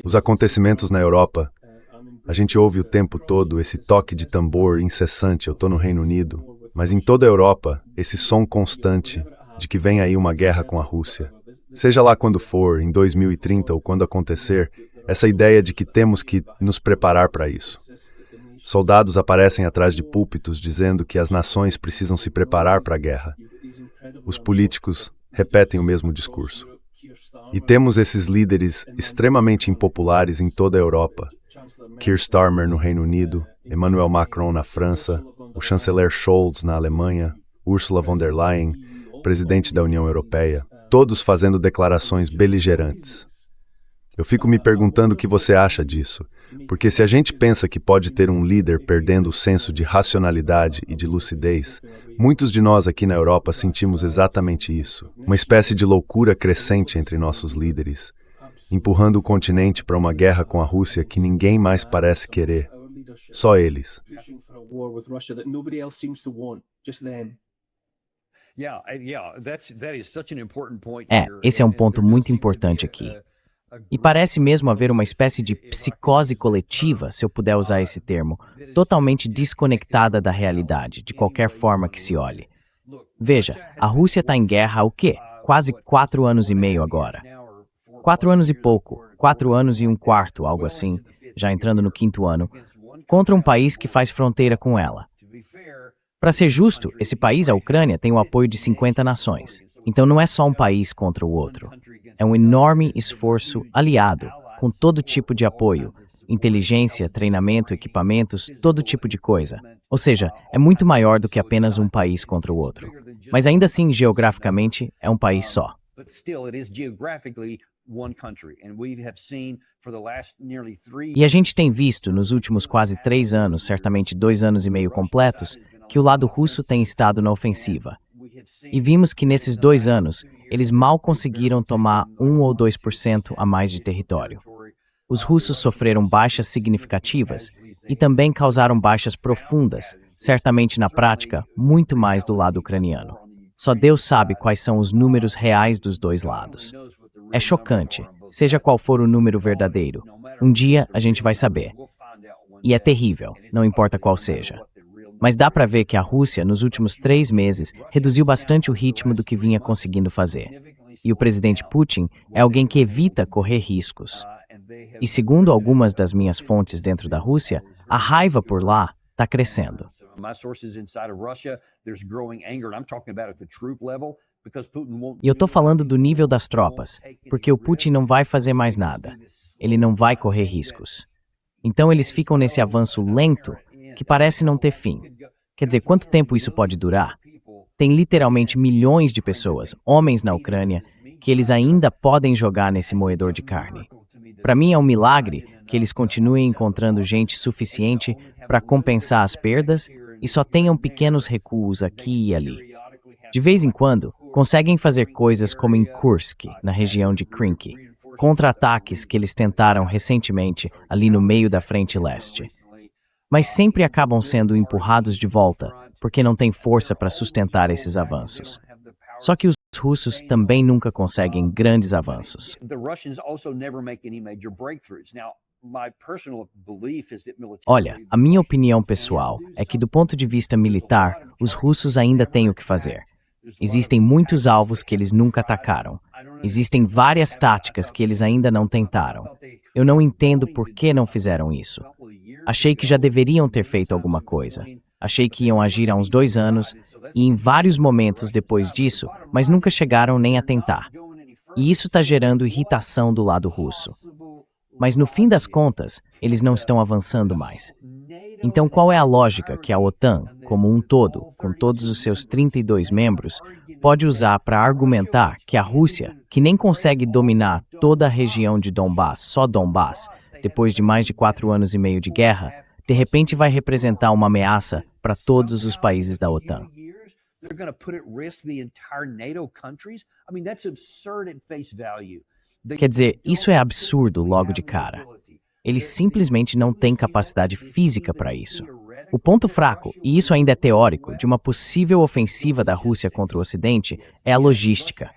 Os acontecimentos na Europa, a gente ouve o tempo todo esse toque de tambor incessante, eu estou no Reino Unido, mas em toda a Europa, esse som constante de que vem aí uma guerra com a Rússia. Seja lá quando for, em 2030 ou quando acontecer, essa ideia de que temos que nos preparar para isso. Soldados aparecem atrás de púlpitos dizendo que as nações precisam se preparar para a guerra. Os políticos repetem o mesmo discurso. E temos esses líderes extremamente impopulares em toda a Europa. Keir Starmer no Reino Unido, Emmanuel Macron na França, o chanceler Scholz na Alemanha, Ursula von der Leyen, presidente da União Europeia, todos fazendo declarações beligerantes. Eu fico me perguntando o que você acha disso, porque se a gente pensa que pode ter um líder perdendo o senso de racionalidade e de lucidez, muitos de nós aqui na Europa sentimos exatamente isso, uma espécie de loucura crescente entre nossos líderes, empurrando o continente para uma guerra com a Rússia que ninguém mais parece querer, só eles. Esse é um ponto muito importante aqui. E parece mesmo haver uma espécie de psicose coletiva, se eu puder usar esse termo, totalmente desconectada da realidade, de qualquer forma que se olhe. Veja, a Rússia está em guerra há o quê? Quase 4 anos e meio agora. 4 anos e pouco, 4 anos e um quarto, algo assim, já entrando no 5º ano, contra um país que faz fronteira com ela. Para ser justo, esse país, a Ucrânia, tem o apoio de 50 nações. Então não é só um país contra o outro. É um enorme esforço aliado, com todo tipo de apoio, inteligência, treinamento, equipamentos, todo tipo de coisa. Ou seja, é muito maior do que apenas um país contra o outro. Mas ainda assim, geograficamente, é um país só. E a gente tem visto, nos últimos quase 3 anos, certamente 2 anos e meio completos, que o lado russo tem estado na ofensiva. E vimos que nesses 2 anos, eles mal conseguiram tomar 1 ou 2% a mais de território. Os russos sofreram baixas significativas e também causaram baixas profundas, certamente na prática, muito mais do lado ucraniano. Só Deus sabe quais são os números reais dos dois lados. É chocante, seja qual for o número verdadeiro. Um dia a gente vai saber. E é terrível, não importa qual seja. Mas dá para ver que a Rússia, nos últimos 3 meses, reduziu bastante o ritmo do que vinha conseguindo fazer. E o presidente Putin é alguém que evita correr riscos. E segundo algumas das minhas fontes dentro da Rússia, a raiva por lá está crescendo. E eu estou falando do nível das tropas, porque o Putin não vai fazer mais nada. Ele não vai correr riscos. Então eles ficam nesse avanço lento que parece não ter fim. Quer dizer, quanto tempo isso pode durar? Tem literalmente milhões de pessoas, homens na Ucrânia, que eles ainda podem jogar nesse moedor de carne. Para mim é um milagre que eles continuem encontrando gente suficiente para compensar as perdas e só tenham pequenos recuos aqui e ali. De vez em quando, conseguem fazer coisas como em Kursk, na região de Krinky, contra-ataques que eles tentaram recentemente ali no meio da frente leste. Mas sempre acabam sendo empurrados de volta, porque não têm força para sustentar esses avanços. Só que os russos também nunca conseguem grandes avanços. Olha, a minha opinião pessoal é que do ponto de vista militar, os russos ainda têm o que fazer. Existem muitos alvos que eles nunca atacaram. Existem várias táticas que eles ainda não tentaram. Eu não entendo por que não fizeram isso. Achei que já deveriam ter feito alguma coisa. Achei que iam agir há uns 2 anos e em vários momentos depois disso, mas nunca chegaram nem a tentar. E isso está gerando irritação do lado russo. Mas no fim das contas, eles não estão avançando mais. Então qual é a lógica que a OTAN, como um todo, com todos os seus 32 membros, pode usar para argumentar que a Rússia, que nem consegue dominar toda a região de Donbass, só Donbass, depois de mais de 4 anos e meio de guerra, de repente vai representar uma ameaça para todos os países da OTAN? Quer dizer, isso é absurdo logo de cara. Eles simplesmente não têm capacidade física para isso. O ponto fraco, e isso ainda é teórico, de uma possível ofensiva da Rússia contra o Ocidente é a logística.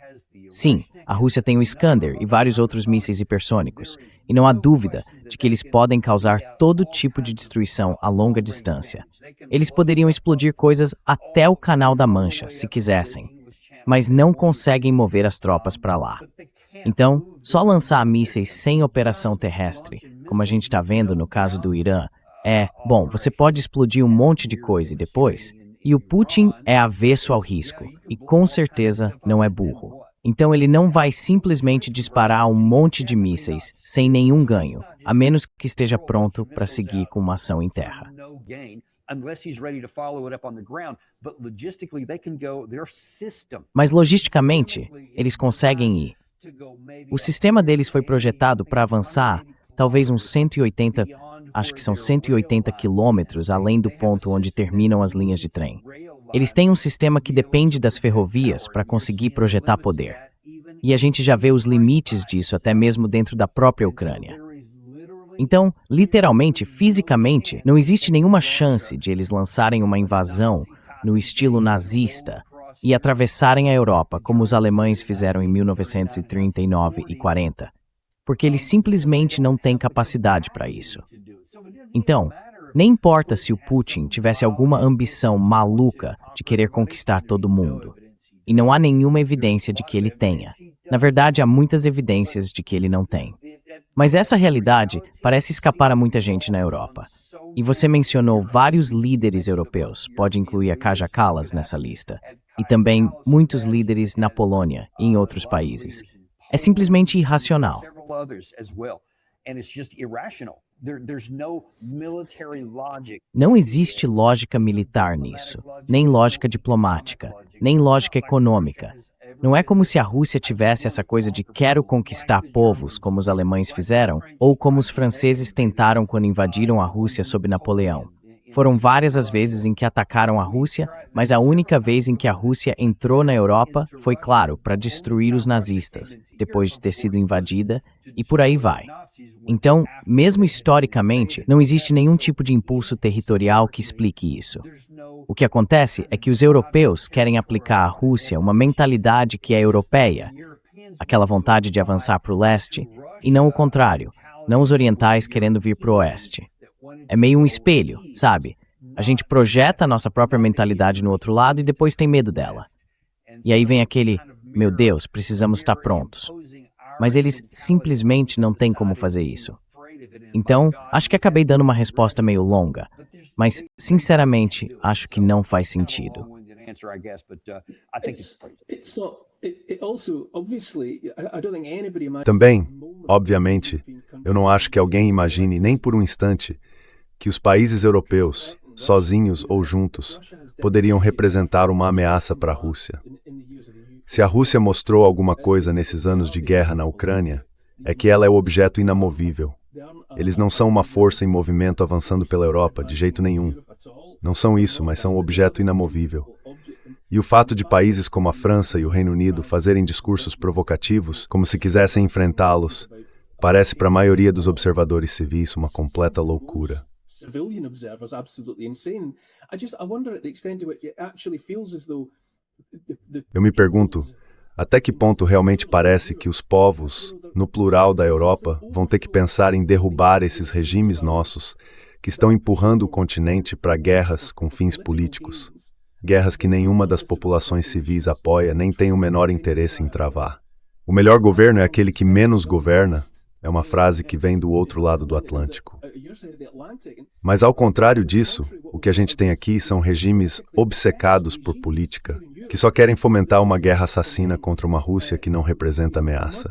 Sim, A Rússia tem o Iskander e vários outros mísseis hipersônicos, e não há dúvida de que eles podem causar todo tipo de destruição a longa distância. Eles poderiam explodir coisas até o Canal da Mancha, se quisessem, mas não conseguem mover as tropas para lá. Então, só lançar mísseis sem operação terrestre, como a gente está vendo no caso do Irã, bom, você pode explodir um monte de coisa e depois, e o Putin é avesso ao risco, e com certeza não é burro. Então ele não vai simplesmente disparar um monte de mísseis sem nenhum ganho, a menos que esteja pronto para seguir com uma ação em terra. Mas logisticamente, eles conseguem ir. O sistema deles foi projetado para avançar talvez uns 180, acho que são 180 quilômetros além do ponto onde terminam as linhas de trem. Eles têm um sistema que depende das ferrovias para conseguir projetar poder. E a gente já vê os limites disso até mesmo dentro da própria Ucrânia. Então, literalmente, fisicamente, não existe nenhuma chance de eles lançarem uma invasão no estilo nazista e atravessarem a Europa como os alemães fizeram em 1939 e 40, porque eles simplesmente não têm capacidade para isso. Então, nem importa se o Putin tivesse alguma ambição maluca de querer conquistar todo mundo. E não há nenhuma evidência de que ele tenha. Na verdade, há muitas evidências de que ele não tem. Mas essa realidade parece escapar a muita gente na Europa. E você mencionou vários líderes europeus, pode incluir a Kaja Kallas nessa lista, e também muitos líderes na Polônia e em outros países. É simplesmente irracional. Não existe lógica militar nisso, nem lógica diplomática, nem lógica econômica. Não é como se a Rússia tivesse essa coisa de quero conquistar povos, como os alemães fizeram, ou como os franceses tentaram quando invadiram a Rússia sob Napoleão. Foram várias as vezes em que atacaram a Rússia, mas a única vez em que a Rússia entrou na Europa foi, claro, para destruir os nazistas, depois de ter sido invadida, e por aí vai. Então, mesmo historicamente, não existe nenhum tipo de impulso territorial que explique isso. O que acontece é que os europeus querem aplicar à Rússia uma mentalidade que é europeia, aquela vontade de avançar para o leste, e não o contrário, não os orientais querendo vir para o oeste. É meio um espelho, sabe? A gente projeta a nossa própria mentalidade no outro lado e depois tem medo dela. E aí vem aquele, meu Deus, precisamos estar prontos. Mas eles simplesmente não têm como fazer isso. Então, acho que acabei dando uma resposta meio longa, mas, sinceramente, acho que não faz sentido. Também, obviamente, eu não acho que alguém imagine nem por um instante que os países europeus, sozinhos ou juntos, poderiam representar uma ameaça para a Rússia. Se a Rússia mostrou alguma coisa nesses anos de guerra na Ucrânia, é que ela é o objeto inamovível. Eles não são uma força em movimento avançando pela Europa, de jeito nenhum. Não são isso, mas são um objeto inamovível. E o fato de países como a França e o Reino Unido fazerem discursos provocativos, como se quisessem enfrentá-los, parece para a maioria dos observadores civis uma completa loucura. Eu me pergunto, até que ponto realmente parece que os povos, no plural da Europa, vão ter que pensar em derrubar esses regimes nossos, que estão empurrando o continente para guerras com fins políticos. Guerras que nenhuma das populações civis apoia nem tem o menor interesse em travar. O melhor governo é aquele que menos governa, é uma frase que vem do outro lado do Atlântico. Mas ao contrário disso, o que a gente tem aqui são regimes obcecados por política, que só querem fomentar uma guerra assassina contra uma Rússia que não representa ameaça.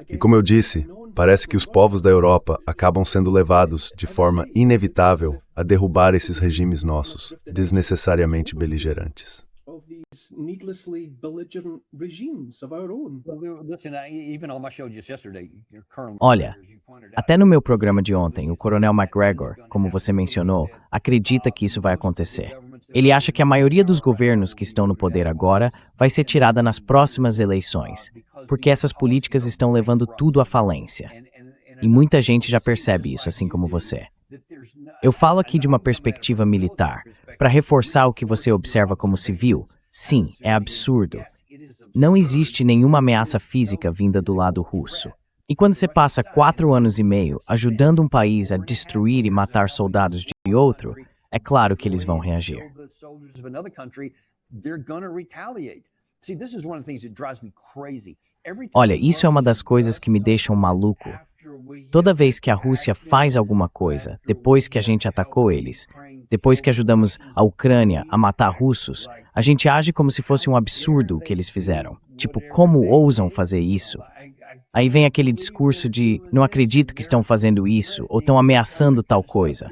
E como eu disse, parece que os povos da Europa acabam sendo levados, de forma inevitável, a derrubar esses regimes nossos, desnecessariamente beligerantes. Olha, até no meu programa de ontem, o Coronel McGregor, como você mencionou, acredita que isso vai acontecer. Ele acha que a maioria dos governos que estão no poder agora vai ser tirada nas próximas eleições, porque essas políticas estão levando tudo à falência. E muita gente já percebe isso, assim como você. Eu falo aqui de uma perspectiva militar, para reforçar o que você observa como civil. Sim, é absurdo. não existe nenhuma ameaça física vinda do lado russo. E quando você passa 4 anos e meio ajudando um país a destruir e matar soldados de outro, é claro que eles vão reagir. Olha, isso é uma das coisas que me deixam maluco. Toda vez que a Rússia faz alguma coisa, depois que a gente atacou eles, depois que ajudamos a Ucrânia a matar russos, a gente age como se fosse um absurdo o que eles fizeram. Tipo, como ousam fazer isso? Aí vem aquele discurso de não acredito que estão fazendo isso ou estão ameaçando tal coisa.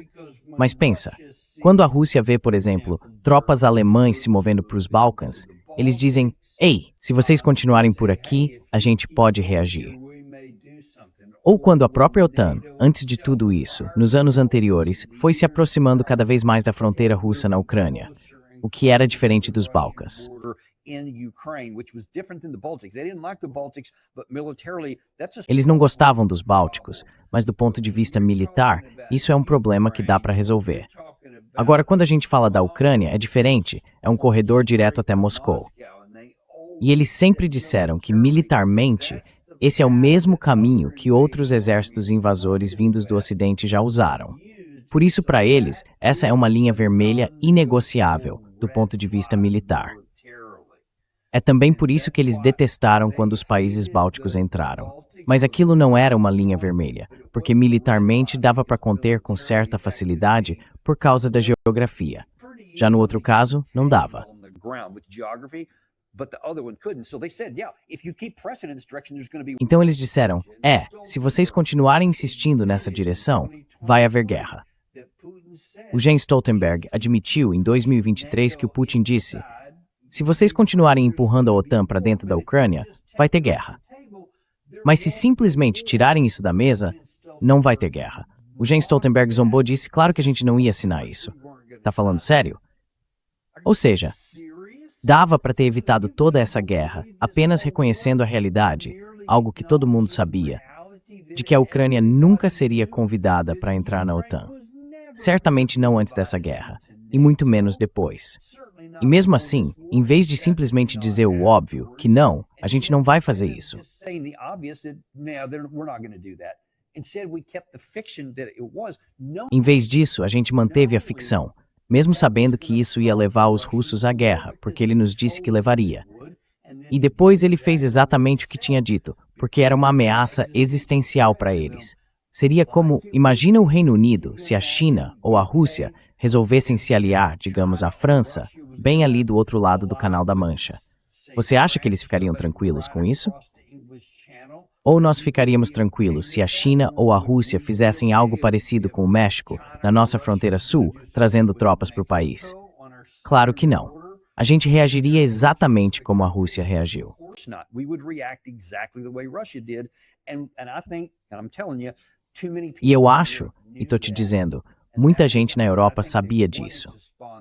Mas pensa, quando a Rússia vê, por exemplo, tropas alemães se movendo para os Balcãs, eles dizem, ei, se vocês continuarem por aqui, a gente pode reagir. Ou quando a própria OTAN, antes de tudo isso, nos anos anteriores, foi se aproximando cada vez mais da fronteira russa na Ucrânia, o que era diferente dos Balcãs. Eles não gostavam dos Bálticos, mas do ponto de vista militar, isso é um problema que dá para resolver. Agora, quando a gente fala da Ucrânia, é diferente, é um corredor direto até Moscou. E eles sempre disseram que, militarmente, esse é o mesmo caminho que outros exércitos invasores vindos do Ocidente já usaram. Por isso, para eles, essa é uma linha vermelha inegociável do ponto de vista militar. É também por isso que eles detestaram quando os países bálticos entraram. Mas aquilo não era uma linha vermelha, porque militarmente dava para conter com certa facilidade por causa da geografia. Já no outro caso, não dava. Então eles disseram, se vocês continuarem insistindo nessa direção, vai haver guerra. O Jens Stoltenberg admitiu em 2023 que o Putin disse, se vocês continuarem empurrando a OTAN para dentro da Ucrânia, vai ter guerra. Mas se simplesmente tirarem isso da mesa, não vai ter guerra. O Jens Stoltenberg zombou e disse, claro que a gente não ia assinar isso. Tá falando sério? Ou seja, dava para ter evitado toda essa guerra, apenas reconhecendo a realidade, algo que todo mundo sabia, de que a Ucrânia nunca seria convidada para entrar na OTAN. Certamente não antes dessa guerra, e muito menos depois. E mesmo assim, em vez de simplesmente dizer o óbvio, que não, a gente não vai fazer isso. Em vez disso, a gente manteve a ficção, mesmo sabendo que isso ia levar os russos à guerra, porque ele nos disse que levaria. E depois ele fez exatamente o que tinha dito, porque era uma ameaça existencial para eles. Seria como, imagina o Reino Unido, se a China ou a Rússia resolvessem se aliar, digamos, à França, bem ali do outro lado do Canal da Mancha. Você acha que eles ficariam tranquilos com isso? Ou nós ficaríamos tranquilos se a China ou a Rússia fizessem algo parecido com o México, na nossa fronteira sul, trazendo tropas para o país? Claro que não. A gente reagiria exatamente como a Rússia reagiu. E eu acho, e estou te dizendo, muita gente na Europa sabia disso.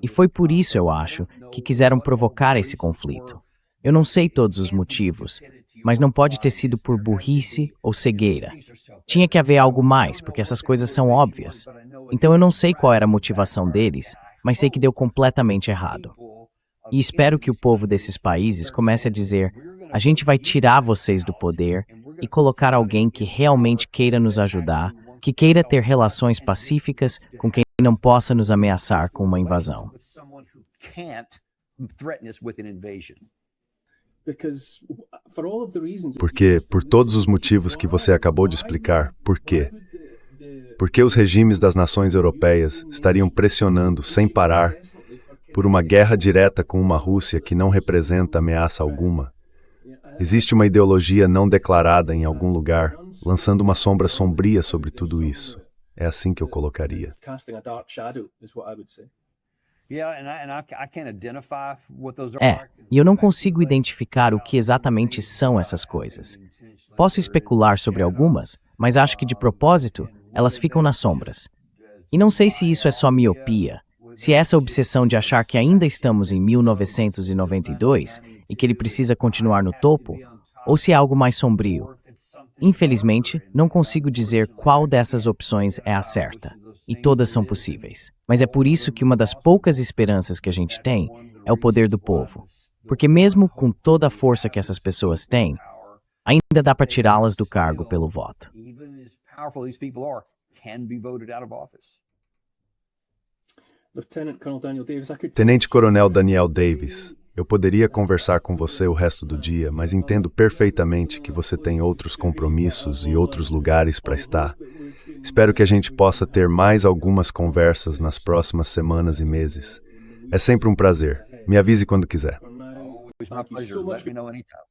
E foi por isso, eu acho, que quiseram provocar esse conflito. Eu não sei todos os motivos, mas não pode ter sido por burrice ou cegueira. Tinha que haver algo mais, porque essas coisas são óbvias. Então eu não sei qual era a motivação deles, mas sei que deu completamente errado. E espero que o povo desses países comece a dizer, a gente vai tirar vocês do poder e colocar alguém que realmente queira nos ajudar, que queira ter relações pacíficas com quem não possa nos ameaçar com uma invasão. Porque, por todos os motivos que você acabou de explicar, por quê? Porque os regimes das nações europeias estariam pressionando, sem parar, por uma guerra direta com uma Rússia que não representa ameaça alguma. Existe uma ideologia não declarada em algum lugar, lançando uma sombra sombria sobre tudo isso. É assim que eu colocaria. E eu não consigo identificar o que exatamente são essas coisas. Posso especular sobre algumas, mas acho que de propósito, elas ficam nas sombras. E não sei se isso é só miopia, se é essa obsessão de achar que ainda estamos em 1992 e que ele precisa continuar no topo, ou se é algo mais sombrio. Infelizmente, não consigo dizer qual dessas opções é a certa, e todas são possíveis. Mas é por isso que uma das poucas esperanças que a gente tem é o poder do povo. Porque mesmo com toda a força que essas pessoas têm, ainda dá para tirá-las do cargo pelo voto. Tenente Coronel Daniel Davis, eu poderia conversar com você o resto do dia, mas entendo perfeitamente que você tem outros compromissos e outros lugares para estar. Espero que a gente possa ter mais algumas conversas nas próximas semanas e meses. É sempre um prazer. Me avise quando quiser. It's my pleasure. Let me know anytime.